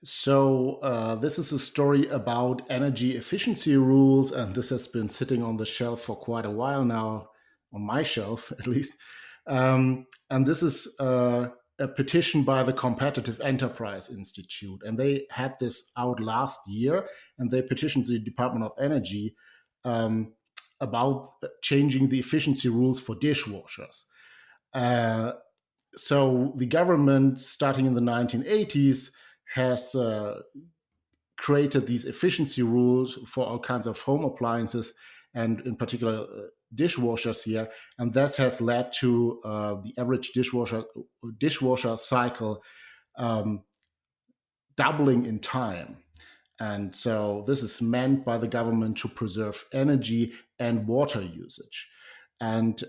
This is a story about energy efficiency rules, and this has been sitting on the shelf for quite a while now, on my shelf at least. And this is a petition by the Competitive Enterprise Institute, and they had this out last year, and they petitioned the Department of Energy um, about changing the efficiency rules for dishwashers. Uh, so the government, starting in the 1980s, has created these efficiency rules for all kinds of home appliances and in particular dishwashers here, and that has led to the average dishwasher cycle um, doubling in time. And so this is meant by the government to preserve energy and water usage. And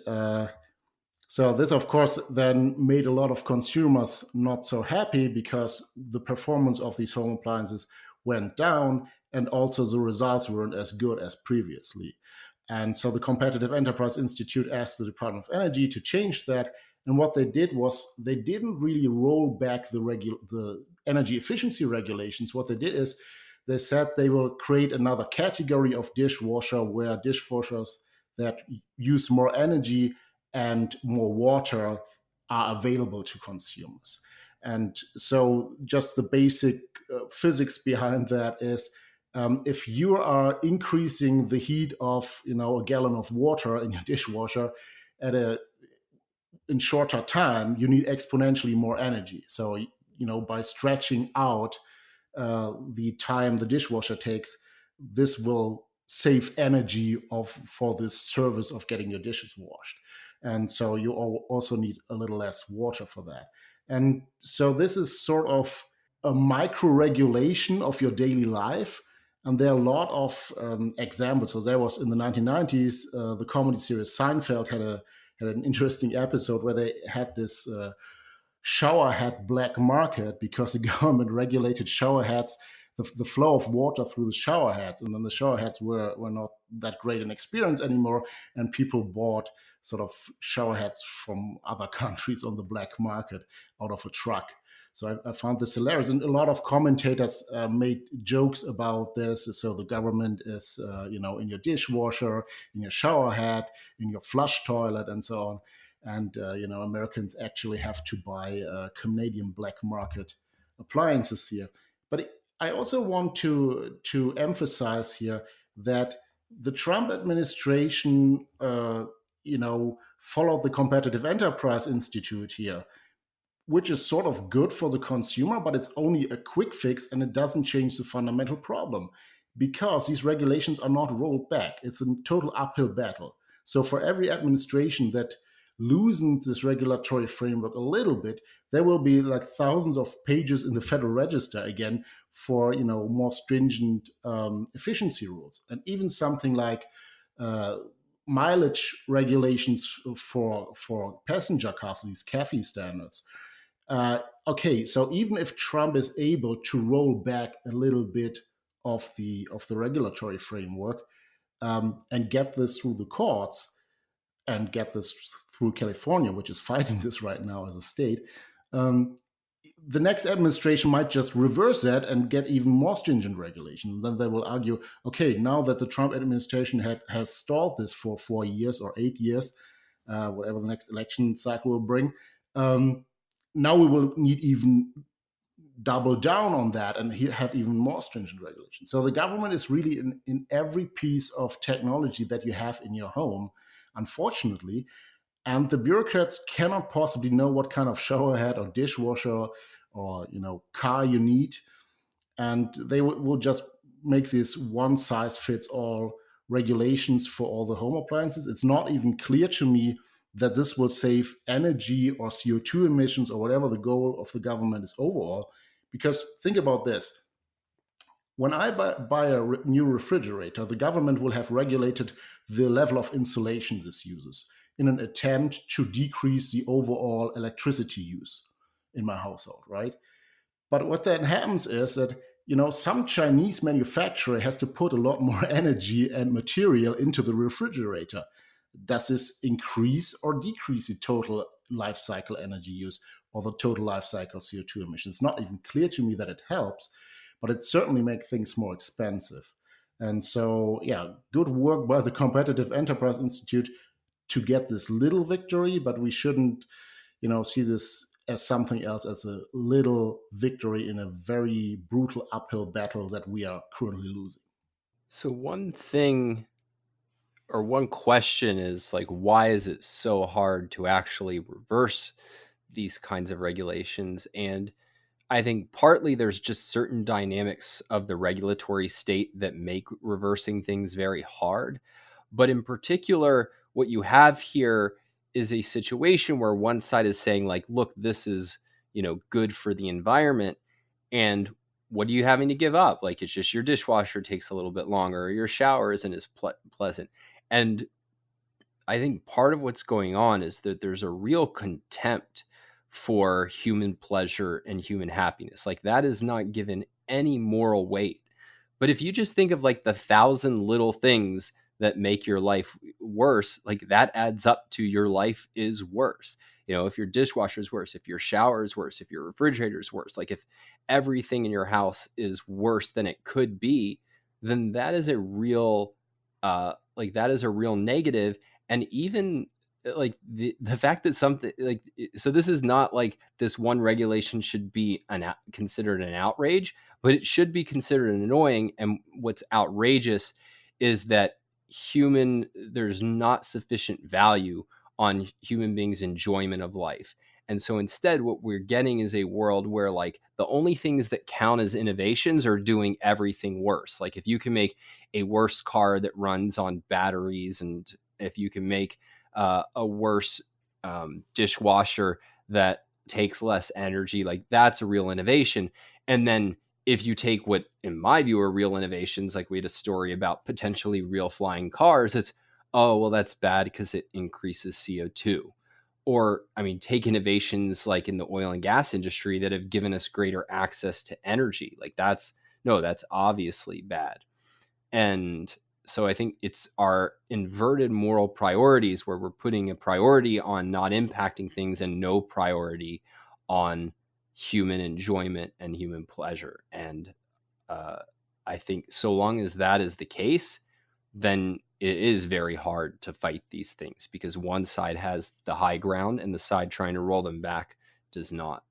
so this, of course, then made a lot of consumers not so happy because the performance of these home appliances went down, and also the results weren't as good as previously. And so the Competitive Enterprise Institute asked the Department of Energy to change that. And what they did was they didn't really roll back the energy efficiency regulations. What they did is they said they will create another category of dishwasher where dishwashers that use more energy and more water are available to consumers. And so, just the basic physics behind that is if you are increasing the heat of a gallon of water in your dishwasher at a in shorter time, you need exponentially more energy. So by stretching out the time the dishwasher takes, this will save energy of for this service of getting your dishes washed. And so you also need a little less water for that. And so this is sort of a micro regulation of your daily life. And there are a lot of examples. So there was in the 1990s, the comedy series Seinfeld had an interesting episode where they had this shower head black market because the government regulated shower heads, the flow of water through the shower heads, and then the shower heads were not that great an experience anymore, and people bought sort of shower heads from other countries on the black market out of a truck. So I found this hilarious, and a lot of commentators made jokes about this. So the government is, in your dishwasher, in your shower head, in your flush toilet, and so on. And Americans actually have to buy Canadian black market appliances here. But I also want to emphasize here that the Trump administration, followed the Competitive Enterprise Institute here, which is sort of good for the consumer, but it's only a quick fix and it doesn't change the fundamental problem because these regulations are not rolled back. It's a total uphill battle. So for every administration that loosens this regulatory framework a little bit, there will be like thousands of pages in the Federal Register again for more stringent efficiency rules, and even something like uh, mileage regulations for passenger cars, these CAFE standards. Okay, so even if Trump is able to roll back a little bit of the regulatory framework and get this through the courts and get this through California, which is fighting this right now as a state, um, the next administration might just reverse that and get even more stringent regulation. Then they will argue, okay, now that the Trump administration has stalled this for 4 years or 8 years, whatever the next election cycle will bring, um, now we will need even double down on that and have even more stringent regulations. So the government is really in every piece of technology that you have in your home, unfortunately. And the bureaucrats cannot possibly know what kind of shower head or dishwasher or car you need, and they will just make this one size fits all regulations for all the home appliances. It's not even clear to me that this will save energy or CO2 emissions or whatever the goal of the government is overall. Because think about this: when I buy a new refrigerator, the government will have regulated the level of insulation this uses in an attempt to decrease the overall electricity use in my household, right? But what then happens is that some Chinese manufacturer has to put a lot more energy and material into the refrigerator. Does this increase or decrease the total life cycle energy use? or the total life cycle CO2 emissions. It's not even clear to me that it helps, but it certainly makes things more expensive. And so, yeah, good work by the Competitive Enterprise Institute to get this little victory, but we shouldn't, see this as something else, as a little victory in a very brutal uphill battle that we are currently losing. So one thing or one question is like, why is it so hard to actually reverse these kinds of regulations? And I think partly there's just certain dynamics of the regulatory state that make reversing things very hard. But in particular, what you have here is a situation where one side is saying, like, look, this is, good for the environment. And what are you having to give up? Like, it's just your dishwasher takes a little bit longer, or your shower isn't as pleasant. And I think part of what's going on is that there's a real contempt for human pleasure and human happiness. Like that is not given any moral weight. But if you just think of like the thousand little things that make your life worse, like that adds up to your life is worse. If your dishwasher is worse, if your shower is worse, if your refrigerator is worse, like if everything in your house is worse than it could be, then that is a real, that is a real negative. And even like the fact that something like, so this is not like this one regulation should be considered an outrage, but it should be considered annoying. And what's outrageous is that there's not sufficient value on human beings' enjoyment of life. And so instead, what we're getting is a world where like the only things that count as innovations are doing everything worse. Like if you can make a worse car that runs on batteries, and if you can make a worse dishwasher that takes less energy, like that's a real innovation. And then if you take what, in my view, are real innovations, like we had a story about potentially real flying cars, it's, oh, well, that's bad because it increases CO2. Or, I mean, take innovations like in the oil and gas industry that have given us greater access to energy. Like that's, no, that's obviously bad. And so I think it's our inverted moral priorities where we're putting a priority on not impacting things and no priority on human enjoyment and human pleasure. And uh, I think so long as that is the case, then it is very hard to fight these things because one side has the high ground and the side trying to roll them back does not.